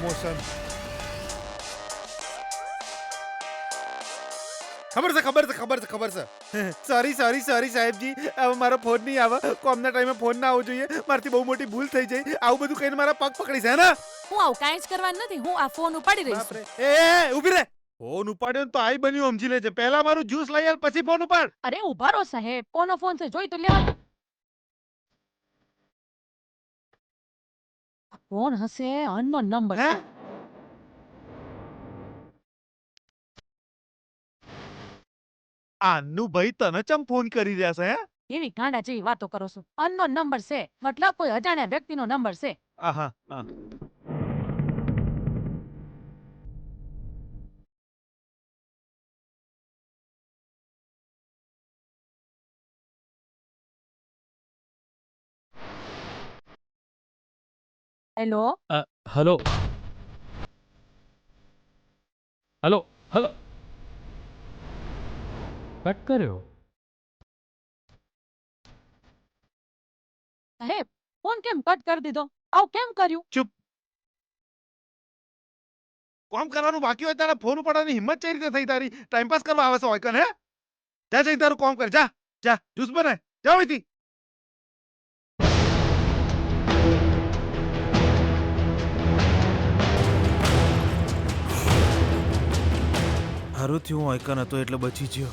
Promotion. ખબર છે. Sorry સાહેબજી, હવે મારો ફોન નહીં આવે. કોમના ટાઈમે ફોન ના આવવો જોઈએ. મારથી બહુ મોટી ભૂલ થઈ જાય. આવું બધું કહીને મારા પગ પકડી છે ને. હું આવું કાંઈ જ કરવાનું નથી. હું આ ફોન ઉપાડી રહી છું. એ ઊભી રહે. ફોન ઉપાડ્યો ને તો આઈ બન્યું સમજી લેજે. પહેલા મારું જ્યુસ લઈ આલ, પછી ફોન ઉપાડ. અરે ઉભા રહો સાહેબ, કોનો ફોન છે જોઈ તો લેવા. ફોન હશે અનનોન નંબર. હે? આનું ભાઈ તને ચમ ફોન કરી રહ્યા છે? હે? એવી ગાંડા જેવી વાતો કરો છો. અનનોન નંબર છે મતલબ કોઈ અજાણ્યા વ્યક્તિનો નંબર છે. આહા. Hello. Hello hello hello cut કર્યો. સાહેબ ફોન કેમ કટ કરી દીધો? આવું કેમ કર્યું? કામ કરવાનું બાકી હોય તારે ફોન ઉપાડવાની હિંમત કઈ રીતે થઈ તારી? ટાઈમ પાસ કરવા આવે છે હોય કન? હે? જા જઈ તારું કામ કર. જા જ્યુસ બનાય. જા અહીંથી. હારું થયું હું આઈકન હતો એટલે બચી ગયો.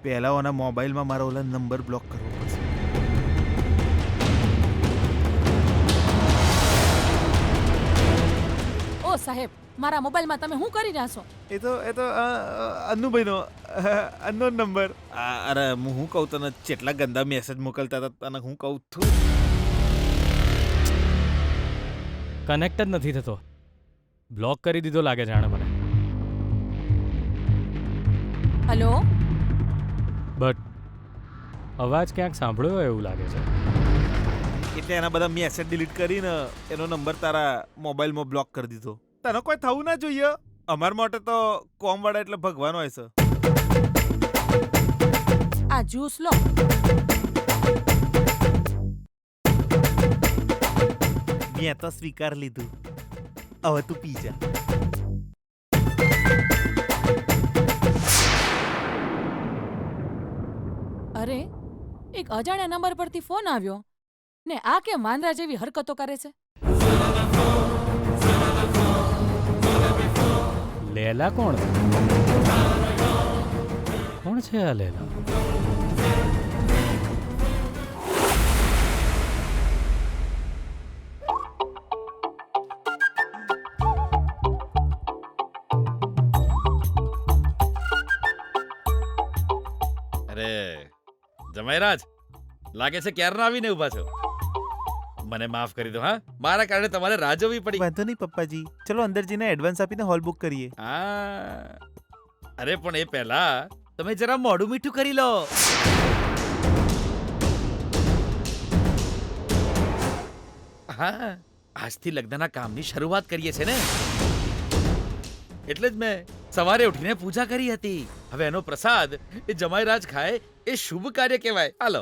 પહેલા ઓના મોબાઈલમાં મારો ઓલા નંબર બ્લોક કરવો પડશે. ઓ સાહેબ, મારા મોબાઈલમાં તમે શું કરી રહ્યા છો? એ તો અન્નુભાઈનો અનનોન નંબર. અરે હું કહું તને કેટલા ગંદા મેસેજ મોકલતા હતા તને હું કહું છું. કનેક્ટ જ નથી થતો. બ્લોક કરી દીધો લાગે જાણે મને. હેલો. બટ અવાજ ક્યાંક સાંભળ્યો હોય એવું લાગે છે. એટલે એના બધા મેસેજ ડિલીટ કરીને એનો નંબર તારા મોબાઈલમાં બ્લોક કરી દીધો. તને કોઈ થવું ના જોઈએ. અમાર માટે તો કોમ વાળા એટલે ભગવાન હોય છે. આ જ્યુસ લો. મેં તો સ્વીકાર લીધું. હવે તું પી જા. અરે એક અજાણ્યા નંબર પરથી ફોન આવ્યો ને આ કેમ વાંદરા જેવી હરકતો કરે છે? લેલા કોણ છે? કોણ છે આ લેલા? અરે જમાઈરાજ, લાગે છે ક્યારના આવીને ઊભા છો. મને માફ કરી દો. હા, મારા કારણે તમારે રાહ જોવી પડી. વાંધો નહીં પપ્પાજી, ચલો અંદર જઈને એડવાન્સ આપીને હોલ બુક કરીએ. હા, અરે પણ એ પહેલા તમે જરા મોઢું મીઠું કરી લો. હા, આજથી લગ્નના કામની શરૂઆત કરીએ છે ને, એટલે જ મેં સવારે ઉઠીને પૂજા કરી હતી. હવે એનો પ્રસાદ એ જમાઈરાજ ખાય એ શુભ કાર્ય કહેવાય. હાલો.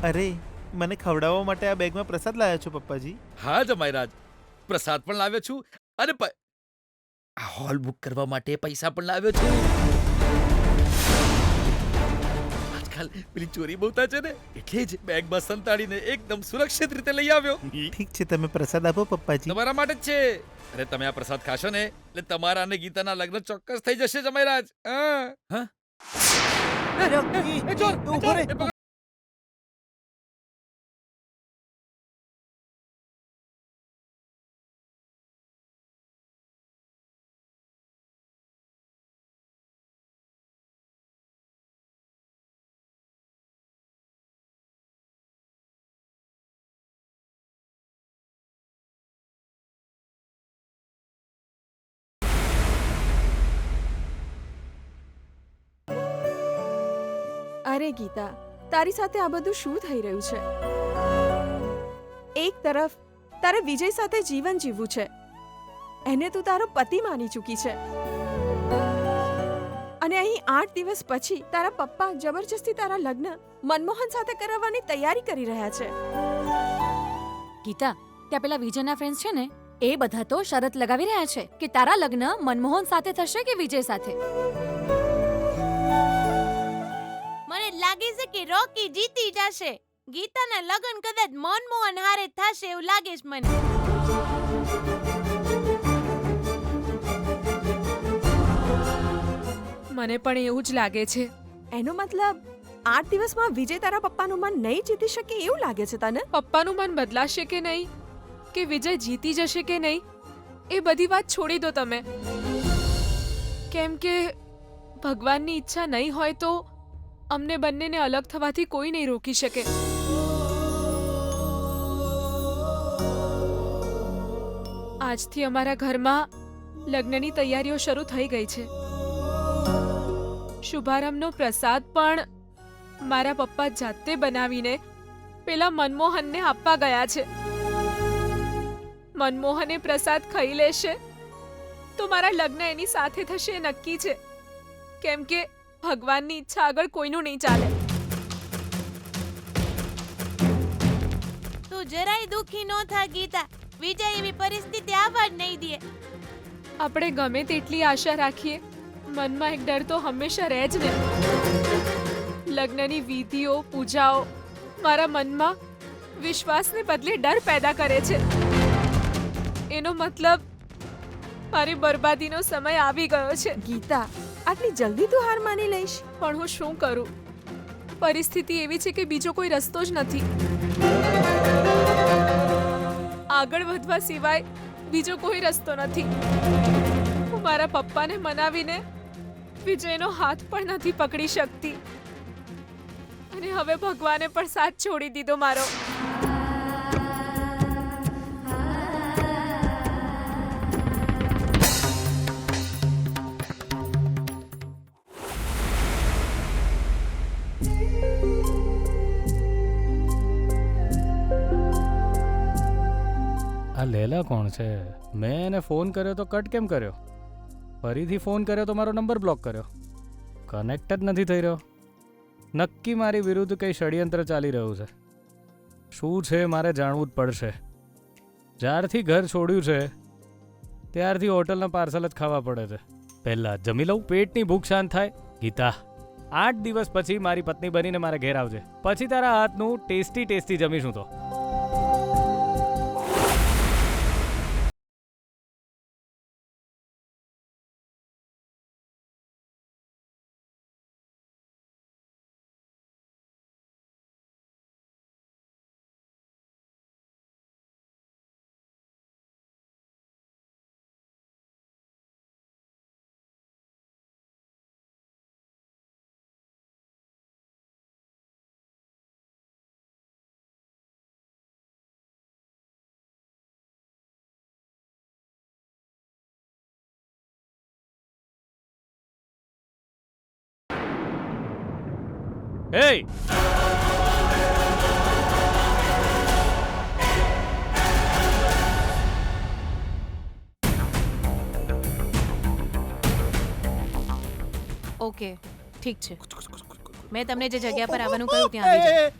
અરે મને ખવડાવવા માટે આ બેગમાં પ્રસાદ લાવ્યા છો પપ્પાજી? હા જમાઈરાજ, પ્રસાદ પણ લાવ્યો છું અને આ હોલ બુક કરવા માટે પૈસા પણ લાવ્યો છું. આજકાલ પેલી ચોરી બહુ થાય છે ને, એટલે જ બેગમાં સંતાડીને એકદમ સુરક્ષિત રીતે લઈ આવ્યો. ઠીક છે, તમે પ્રસાદ આપો પપ્પાજી. તમારા માટે જ છે. અરે તમે આ પ્રસાદ ખાશો ને એટલે તમારા અને ગીતાના લગ્ન ચોક્કસ થઈ જશે જમાઈરાજ. હા. એ ચોર, ઊભો રહે. એ પકડ. અરે ગીતા, તારી સાથે આ બધું શું થઈ રહ્યું છે? એક તરફ તારે વિજય સાથે જીવન જીવવું છે, એને તું તારો પતિ માની ચૂકી છે, અને અહીં 8 દિવસ પછી તારા પપ્પા જબરજસ્તી તારા લગ્ન મનમોહન સાથે કરાવવાની તૈયારી કરી રહ્યા છે. ગીતા, ત્યાં પેલા વિજયના ફ્રેન્ડ્સ છે ને, એ બધા તો શરત લગાવી રહ્યા છે કે તારા લગ્ન મનમોહન સાથે થશે કે વિજય સાથે. મને લાગે છે કે રોકી જીતી જશે. ગીતાના લગન કદાચ મનમોહન હારે થશે એવું લાગે છે મને. મને પણ એવું જ લાગે છે. એનો મતલબ 8 દિવસમાં વિજય તારા પપ્પાનું મન નહીં જીતી શકે એવું લાગે છે તને? પપ્પાનું મન બદલાશે કે નહીં, કે વિજય જીતી જશે કે નહીં, એ બધી વાત છોડી દો તમે. કેમ કે ભગવાનની ઈચ્છા નહીં હોય તો અમને બંનેને અલગ થવાથી કોઈ નહીં રોકી શકે. આજથી અમારા ઘરમાં લગ્નની તૈયારીઓ શરૂ થઈ ગઈ છે. શુભારંભનો પ્રસાદ પણ મારા પપ્પા જાતે બનાવીને પેલા મનમોહનને આપવા ગયા છે. મનમોહને પ્રસાદ ખાઈ લેશે તો મારા લગ્ન એની સાથે થશે એ નક્કી છે. કેમ કે ભગવાનની ઈચ્છા આગળ કોઈનું નહીં ચાલે. તું જરાય દુખી ન થા ગીતા. વિજય એવી પરિસ્થિતિ આવવા જ નહીં દે. આપણે ગમે તેટલી આશા રાખીએ, મનમાં એક ડર તો હંમેશા રહે જ ને. લગ્નની વિધિઓ પૂજાઓ મારા મનમાં વિશ્વાસને બદલે ડર પેદા કરે છે. એનો મતલબ મારી બરબાદીનો સમય આવી ગયો છે. ગીતા, આટલી જલ્દી તું હાર માની લઈશ? પણ હું શું કરું? પરિસ્થિતિ એવી છે કે બીજો કોઈ રસ્તો જ નથી. આગળ વધવા સિવાય બીજો કોઈ રસ્તો નથી. હું મારા પપ્પાને મનાવીને વિજયનો હાથ પણ નથી પકડી શકતી. અને હવે ભગવાને પણ સાથ છોડી દીધો મારો. આ લેલા કોણ છે? મેં એને ફોન કર્યો તો કટ કેમ કર્યો? ફરીથી ફોન કર્યો તો મારો નંબર બ્લોક કર્યો. કનેક્ટ જ નથી થઈ રહ્યો. નક્કી મારી વિરુદ્ધ કંઈ ષડયંત્ર ચાલી રહ્યું છે. શું છે મારે જાણવું જ પડશે. જ્યારથી ઘર છોડ્યું છે ત્યારથી હોટલના પાર્સલ જ ખાવા પડે છે. પહેલાં જમી લઉં, પેટની ભૂખ શાંત થાય. ગીતા, 8 દિવસ પછી મારી પત્ની બનીને મારા ઘેર આવજે. પછી તારા હાથનું ટેસ્ટી ટેસ્ટી જમીશું તો. Hey! ઓકે, ઠીક છે. મેં તમને જે જગ્યા પર આવવાનું કહ્યું ત્યાં આવી જાઓ.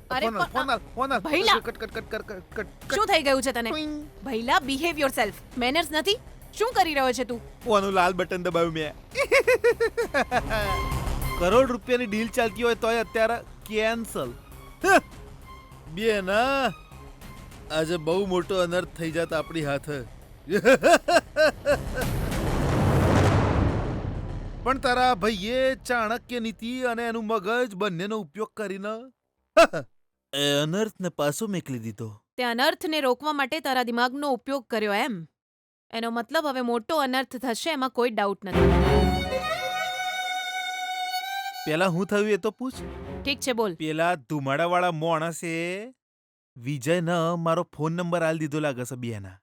અરે ભઈલા! શું થઈ ગયું છે તને? ભઈલા, બિહેવ યોરસેલ્ફ. મેનર્સ નથી? શું કરી રહ્યો છે તું? ઓનું લાલ બટન દબાવ્યું મેં. કરોડ રૂપિયાની ડીલ ચાલતી હોય તોય અત્યારે કેન્સલ. બેના, આજે બહુ મોટો અનર્થ થઈ જાત આપણી હાથે. પણ તારા ભાઈએ ચાણક્ય નીતિ અને એનું મગજ બંનેનો ઉપયોગ કરીને એ અનર્થને પાછો મેકલી દીધો. તે અનર્થને રોકવા માટે તારા દિમાગનો ઉપયોગ કર્યો એમ? એનો મતલબ હવે મોટો અનર્થ થશે, એમાં કોઈ ડાઉટ નથી. પેલા હું થયું એ તો પૂછ. ઠીક છે, બોલ. પેલા ધુમાડાવાળા માણસે વિજયને મારો ફોન નંબર આલી દીધો લાગે છે બેના.